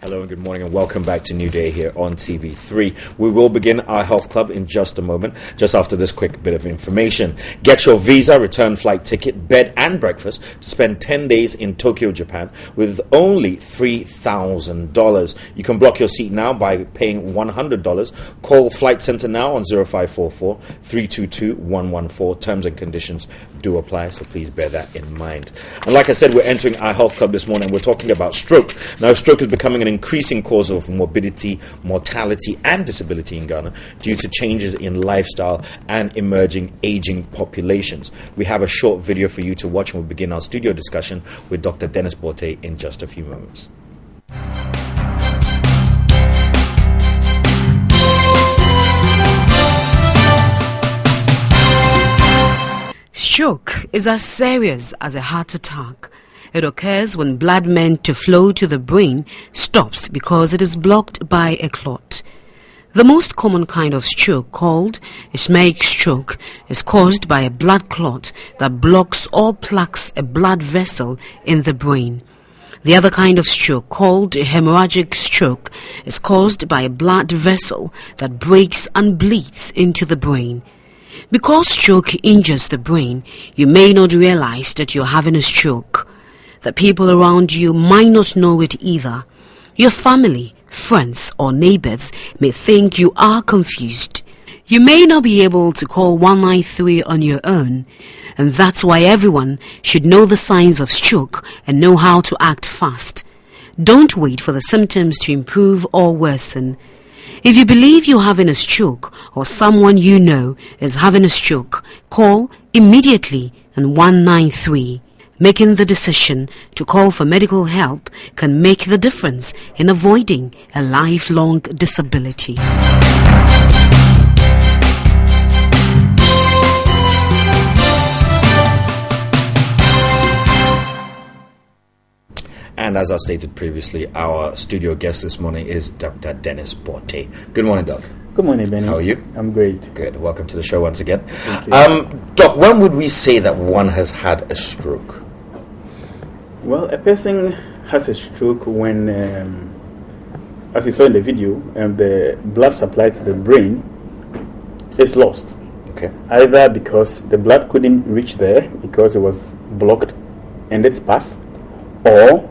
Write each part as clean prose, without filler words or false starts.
Hello and good morning and welcome back to New Day here on TV3. We will begin our health club in just a moment, just after this quick bit of information. Get your visa, return flight ticket, bed and breakfast to spend 10 days in Tokyo, Japan with only $3,000. You can block your seat now by paying $100. Call Flight Center now on 0544 322 114. Terms and conditions do apply, so please bear that in mind. And like I said, we're entering our health club this morning. We're talking about stroke. Now, stroke is becoming an increasing cause of morbidity, mortality, and disability in Ghana due to changes in lifestyle and emerging aging populations. We have a short video for you to watch, and we'll begin our studio discussion with Dr. Dennis Borte in just a few moments. Stroke is as serious as a heart attack. It occurs when blood meant to flow to the brain stops because it is blocked by a clot. The most common kind of stroke, called ischemic stroke, is caused by a blood clot that blocks or plugs a blood vessel in the brain. The other kind of stroke, called hemorrhagic stroke, is caused by a blood vessel that breaks and bleeds into the brain. Because stroke injures the brain, you may not realize that you're having a stroke. The people around you might not know it either. Your family, friends, or neighbors may think you are confused. You may not be able to call 193 on your own, and that's why everyone should know the signs of stroke and know how to act fast. Don't wait for the symptoms to improve or worsen. If you believe you're having a stroke or someone you know is having a stroke, call immediately on 193. Making the decision to call for medical help can make the difference in avoiding a lifelong disability. And as I stated previously, our studio guest this morning is Dr. Dennis Borte. Good morning, Doc. Good morning, Benny. How are you? I'm great. Good. Welcome to the show once again. Thank you. Doc, when would we say that one has had a stroke? Well, a person has a stroke when, as you saw in the video, the blood supply to the brain is lost. Okay. Either because the blood couldn't reach there because it was blocked in its path, or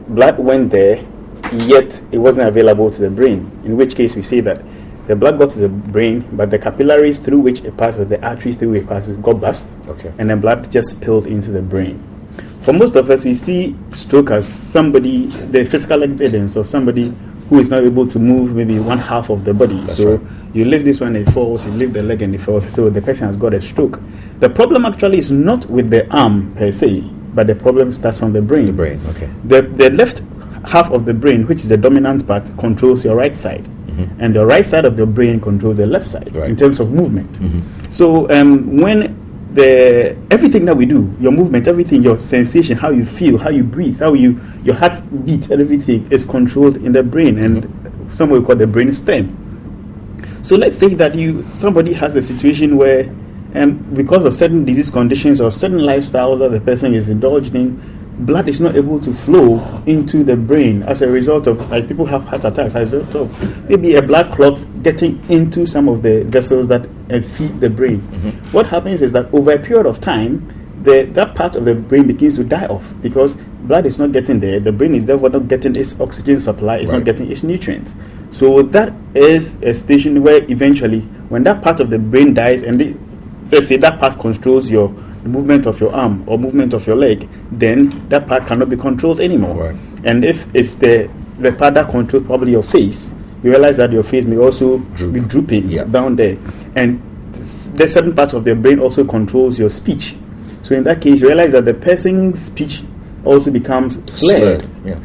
blood went there, yet it wasn't available to the brain, in which case we say that the blood got to the brain, but the capillaries through which it passes, the arteries through which it passes, got burst, Okay. and the blood just spilled into the brain. For most of us, we see stroke as somebody, the physical evidence of somebody who is not able to move maybe one half of the body. That's so right. You lift this one, it falls, you lift the leg and it falls, so the person has got a stroke. The problem actually is not with the arm per se, but the problem starts from the brain. The brain, okay. The left half of the brain, which is the dominant part, controls your right side. Mm-hmm. And the right side of your brain controls the left side, Right. in terms of movement. Mm-hmm. So when everything that we do, your movement, everything, your sensation, how you feel, how you breathe, your heart beat, and everything is controlled in the brain, and some will call the brain stem. So let's say that somebody has a situation where, because of certain disease conditions or certain lifestyles that the person is indulged in, blood is not able to flow into the brain as a result of, like, people have heart attacks as a result of maybe a blood clot getting into some of the vessels that feed the brain. Mm-hmm. What happens is that over a period of time, that part of the brain begins to die off because blood is not getting there. The brain is therefore not getting its oxygen supply, it's Right. not getting its nutrients. So that is a station where eventually, when that part of the brain dies, and let's say that part controls the movement of your arm or movement of your leg, then that part cannot be controlled anymore. Right. And if it's the part that controls probably your face, you realize that your face may also be drooping down there. And there's certain parts of the brain also controls your speech. So in that case, you realize that the person's speech also becomes slurred,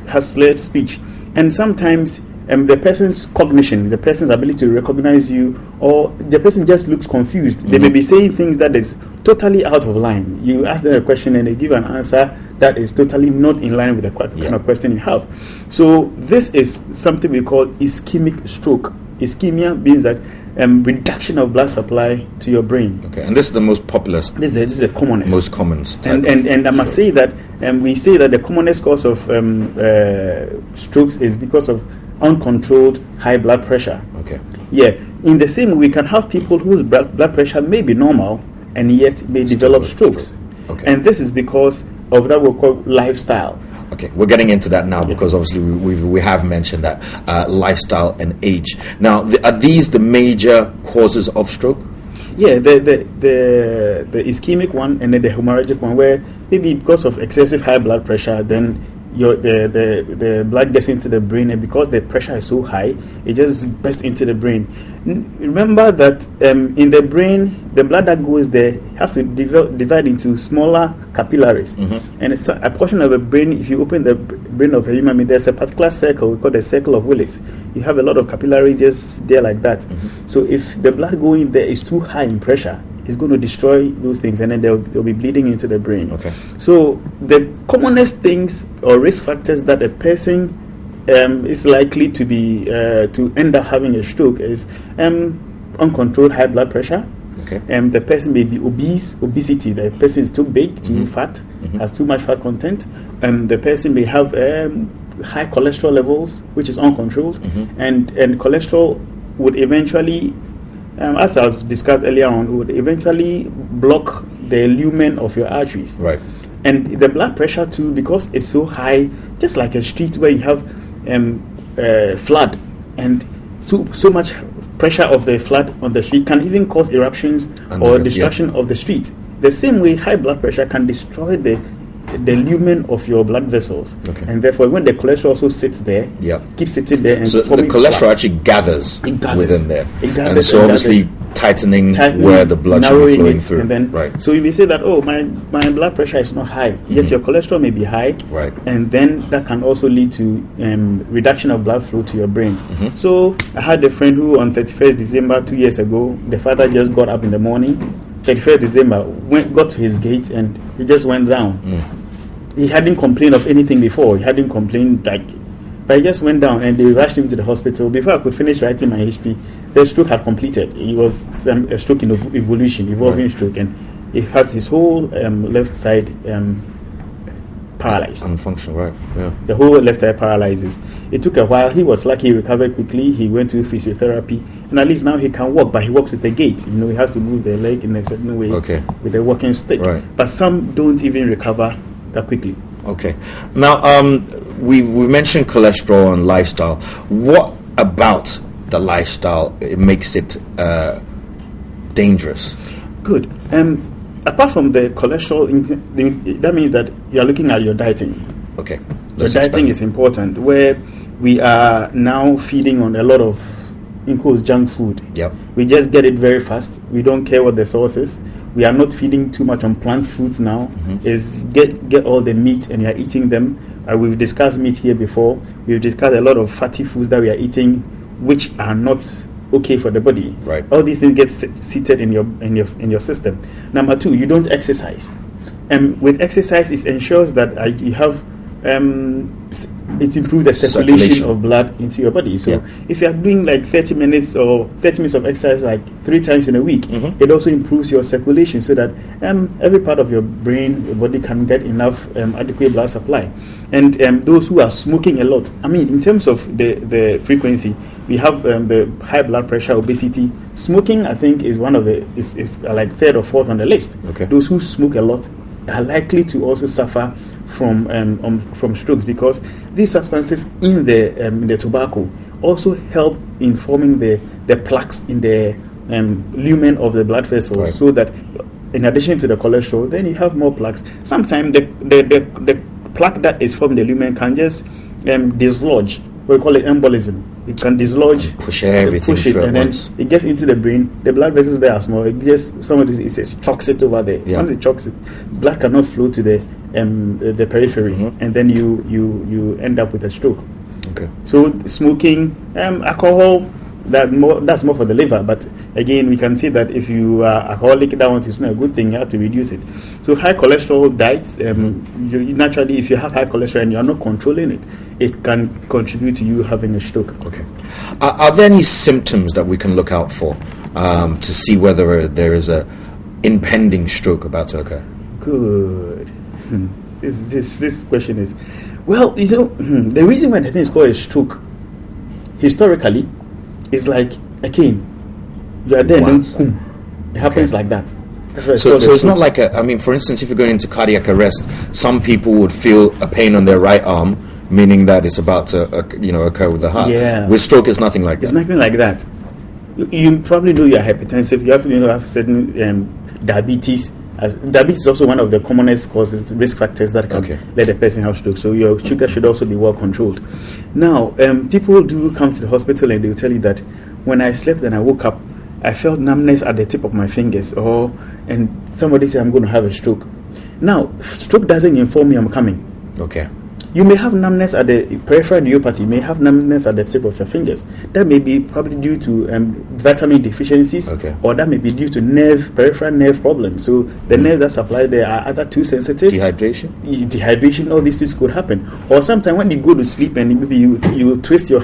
has slurred speech. And sometimes the person's cognition, the person's ability to recognize you, or the person just looks confused. Mm-hmm. They may be saying things that is totally out of line. You ask them a question and they give an answer that is totally not in line with the kind of question you have. So this is something we call ischemic stroke. Ischemia means that reduction of blood supply to your brain. Okay, and this is the most popular. This is the commonest. Most common. And I must say that we say that the commonest cause of strokes is because of uncontrolled high blood pressure. Okay. Yeah. In the same way, we can have people whose blood pressure may be normal and yet may develop strokes. Okay. And this is because of that we call lifestyle. Okay, we're getting into that now because obviously we have mentioned that lifestyle and age. Now, are these the major causes of stroke? Yeah, the ischemic one and then the hemorrhagic one, where maybe because of excessive high blood pressure, then the blood gets into the brain, and because the pressure is so high, it just bursts into the brain. Remember that in the brain, the blood that goes there has to divide into smaller capillaries, and it's a portion of the brain. If you open the brain of a human being, there's a particular circle we call the circle of Willis. You have a lot of capillaries just there like that. So if the blood going there is too high in pressure, it's going to destroy those things, and then they'll be bleeding into the brain. Okay. So the commonest things or risk factors that a person is likely to be to end up having a stroke is uncontrolled high blood pressure. Okay. The person may be obesity. The person is too big, too fat, has too much fat content. The person may have high cholesterol levels, which is uncontrolled, and cholesterol would eventually, as I've discussed earlier on, would eventually block the lumen of your arteries. Right. And the blood pressure too, because it's so high, just like a street where you have flood, and so much pressure of the flood on the street can even cause eruptions or destruction of the street. The same way, high blood pressure can destroy the lumen of your blood vessels, and therefore when the cholesterol also sits there, keeps sitting there, and so the cholesterol actually gathers within there, and so obviously tightening where the blood should be flowing through. And then, so you may say that, oh, my blood pressure is not high, yet your cholesterol may be high, and then that can also lead to reduction of blood flow to your brain. So I had a friend who on 31st December 2 years ago, the father just got up in the morning, 31st December, got to his gate, and he just went down. He hadn't complained of anything before. He hadn't complained, but he just went down, and they rushed him to the hospital. Before I could finish writing my HP, the stroke had completed. It was a stroke in evolving stroke, and he had his whole left side paralyzed. Unfunctional, right? Yeah. The whole left side paralyzes. It took a while. He was lucky; he recovered quickly. He went to physiotherapy, and at least now he can walk. But he walks with a gait. He has to move the leg in a certain way with a walking stick. Right. But some don't even recover that quickly. Okay. Now, we mentioned cholesterol and lifestyle. What about the lifestyle it makes it dangerous? Good. Apart from the cholesterol, that means that you are looking at your dieting. Okay. Your dieting is important, where we are now feeding on a lot of, in quotes, junk food. Yep. We just get it very fast. We don't care what the source is. We are not feeding too much on plant foods now. Is get all the meat and you are eating them. We've discussed meat here before. We've discussed a lot of fatty foods that we are eating, which are not okay for the body. Right. All these things get seated in your system. Number two, you don't exercise. And with exercise, it ensures that you have it improves the circulation of blood into your body. So if you are doing like 30 minutes of exercise like 3 times in a week, it also improves your circulation so that every part of your brain, your body can get enough adequate blood supply. And those who are smoking a lot, I mean, in terms of the frequency, we have the high blood pressure, obesity. Smoking, I think, is one of is like 3rd or 4th on the list. Those who smoke a lot are likely to also suffer from strokes, because these substances in the tobacco also help in forming the plaques in the lumen of the blood vessels, so that in addition to the cholesterol, then you have more plaques. Sometimes the plaque that is formed in the lumen can just dislodge. We call it embolism. It can dislodge, push it, and then it gets into the brain. The blood vessels there are small. It gets it chokes it over there. Once it chokes it, blood cannot flow to the periphery, and then you end up with a stroke. Okay. So smoking, alcohol, That's more for the liver. But again, we can see that if you are alcoholic, that one is not a good thing. You have to reduce it. So high cholesterol diets, naturally, if you have high cholesterol and you are not controlling it, it can contribute to you having a stroke. Okay. Are there any symptoms that we can look out for to see whether there is a impending stroke about to occur? Good. This question is, well, the reason why the thing is called a stroke, historically, is like a cane. You are there, and then boom, it happens like that. So it's not like for instance, if you're going into cardiac arrest, some people would feel a pain on their right arm, meaning that it's about to occur with the heart. Yeah. With stroke, it's nothing like that. It's nothing like that. You probably know you are hypertensive. You have certain diabetes. Diabetes is also one of the commonest causes, risk factors that can let a person have stroke. So your sugar should also be well controlled. Now, people do come to the hospital and they'll tell you that when I slept and I woke up, I felt numbness at the tip of my fingers, and somebody said I'm going to have a stroke. Now, stroke doesn't inform me I'm coming. Okay. You may have numbness at the peripheral neuropathy, you may have numbness at the tip of your fingers. That may be probably due to vitamin deficiencies, or that may be due to peripheral nerve problems. So the nerves that supply there are either too sensitive. Dehydration, all these things could happen. Or sometimes when you go to sleep and maybe you twist your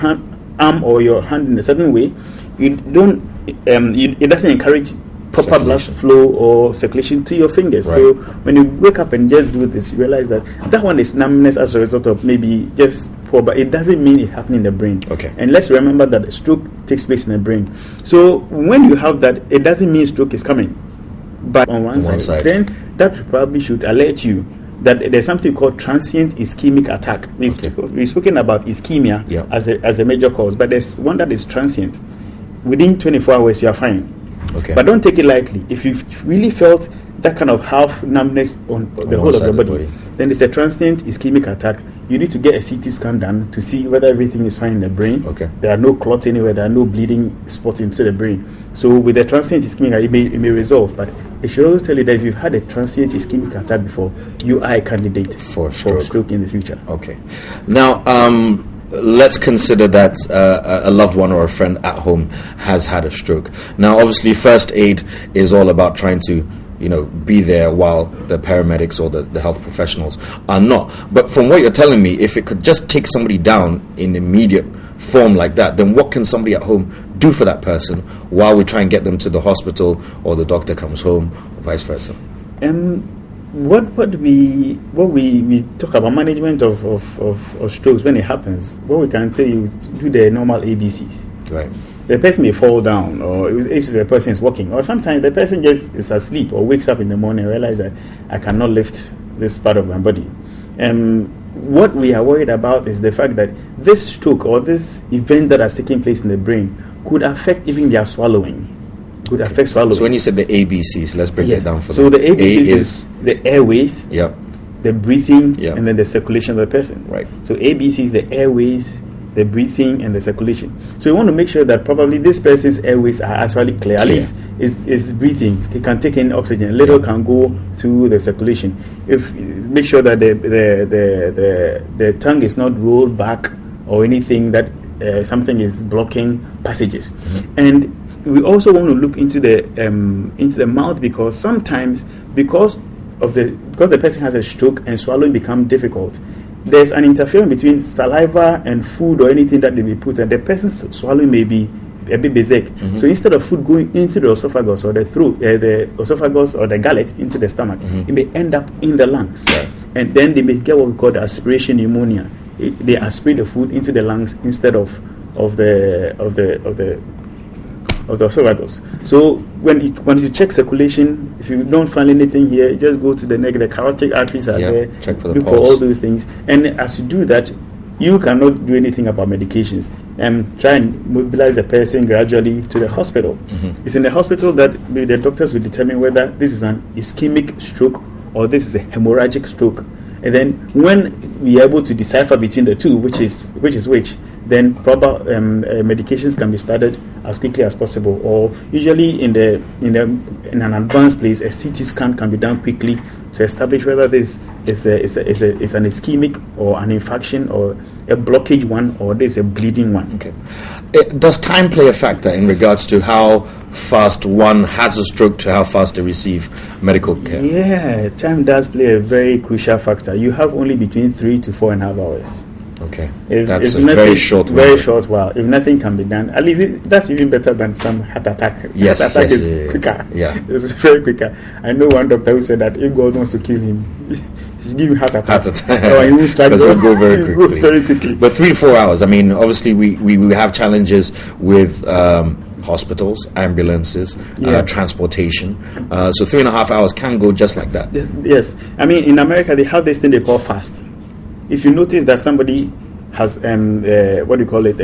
arm or your hand in a certain way, it doesn't encourage proper blood flow or circulation to your fingers. Right. So when you wake up and just do this, you realize that one is numbness as a result of maybe just poor, but it doesn't mean it happened in the brain. Okay. And let's remember that a stroke takes place in the brain. So when you have that, it doesn't mean stroke is coming. But on one side, then that probably should alert you that there's something called transient ischemic attack. We've spoken about ischemia as a major cause, but there's one that is transient. Within 24 hours, you are fine. Okay. But don't take it lightly. If you've really felt that kind of half numbness on the whole of your body, then it's a transient ischemic attack. You need to get a CT scan done to see whether everything is fine in the brain. Okay. There are no clots anywhere. There are no bleeding spots into the brain. So with a transient ischemic, it may resolve. But it should always tell you that if you've had a transient ischemic attack before, you are a candidate for stroke in the future. Okay. Now, let's consider that a loved one or a friend at home has had a stroke. Now, obviously, first aid is all about trying to, be there while the paramedics or the health professionals are not. But from what you're telling me, if it could just take somebody down in immediate form like that, then what can somebody at home do for that person while we try and get them to the hospital or the doctor comes home, or vice versa? What we talk about management of strokes when it happens, what we can tell you is do the normal ABCs. Right. The person may fall down, or if the person is walking, or sometimes the person just is asleep or wakes up in the morning and realizes that I cannot lift this part of my body. What we are worried about is the fact that this stroke or this event that has taken place in the brain could affect even their swallowing. Could affect swallowing. So when you said the ABCs, let's break it down for them. So the ABCs is the airways, the breathing, and then the circulation of the person. Right. So ABC is the airways, the breathing, and the circulation. So you want to make sure that probably this person's airways are actually clear. At least is breathing. It can take in oxygen. Little can go through the circulation. Make sure that the tongue is not rolled back or anything that something is blocking passages. Mm-hmm. And we also want to look into the mouth, because sometimes because the person has a stroke and swallowing becomes difficult, there's an interference between saliva and food or anything that they may put, and the person's swallowing may be a bit basic. Mm-hmm. So instead of food going into the esophagus or the throat, the esophagus or the gullet into the stomach, it may end up in the lungs, and then they may get what we call the aspiration pneumonia. They aspirate the food into the lungs instead of the esophagus. So once you check circulation, if you don't find anything here, you just go to the neck. The carotid arteries are there. Check for the look pulse. For all those things. And as you do that, you cannot do anything about medications. Try and mobilize the person gradually to the hospital. Mm-hmm. It's in the hospital that the doctors will determine whether this is an ischemic stroke or this is a hemorrhagic stroke. And then when we are able to decipher between the two, which is which, then proper medications can be started as quickly as possible. Or usually in an advanced place, a CT scan can be done quickly to establish whether this is an ischemic or an infarction or a blockage one, or there's a bleeding one. Okay. Does time play a factor in regards to how fast one has a stroke to how fast they receive medical care? Yeah, time does play a very crucial factor. You have only between 3 to 4.5 hours. Okay, that's a very short while. Very short while. If nothing can be done, at least that's even better than some heart attack. Yes, heart attack is quicker. Yeah, it's very quicker. I know one doctor who said that if God wants to kill him, he should give him heart attack. Or he will struggle. Because it will go very quickly. Very quickly. But 3 to 4 hours. I mean, obviously we have challenges with hospitals, ambulances, transportation. So 3.5 hours can go just like that. Yes. I mean, in America they have this thing they call FAST. If you notice that somebody has what do you call it?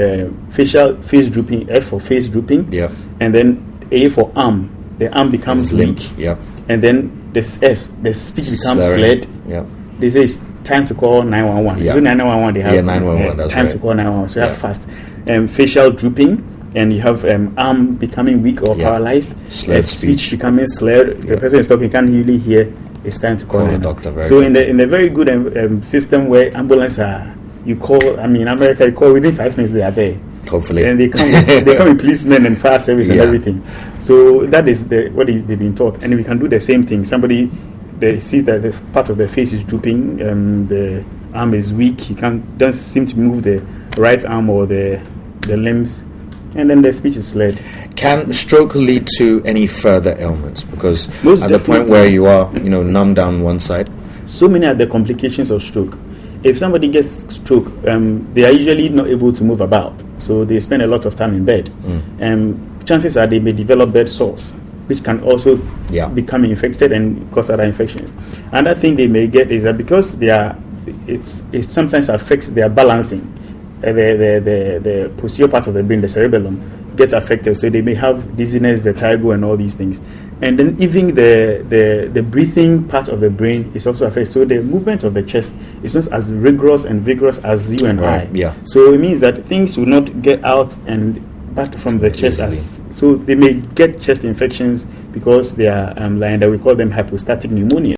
Face drooping. F for face drooping. Yeah. And then A for arm. The arm becomes weak. Yeah. And then the S, the speech becomes slurred. Yeah. They say it's time to call 911. Yeah. Is it 911? They have 911. That's time right. to call 911. So you have FAST. Facial drooping, and you have arm becoming weak or paralyzed. Slurred speech becoming slurred. The person is talking, can't really hear. It's time to call the doctor. So in a very good system where ambulance are, you call. I mean, America, you call within 5 minutes they are there. Hopefully, and they come with policemen and fire service and everything. So that is what they've been taught, and we can do the same thing. Somebody, they see that the part of the face is drooping, the arm is weak. He doesn't seem to move the right arm or the limbs, and then the speech is slurred. Can stroke lead to any further ailments? Because Most at the point where you are, numb down one side. So many are the complications of stroke. If somebody gets stroke, they are usually not able to move about, so they spend a lot of time in bed. Chances are they may develop bed sores, which can also become infected and cause other infections. Another thing they may get is that because it sometimes affects their balancing. The posterior part of the brain, the cerebellum, gets affected, so they may have dizziness, vertigo, and all these things. And then even the breathing part of the brain is also affected. So the movement of the chest is not as rigorous and vigorous as you and I. Yeah. So it means that things will not get out and back from the chest. So they may get chest infections because they are we call them hypostatic pneumonia.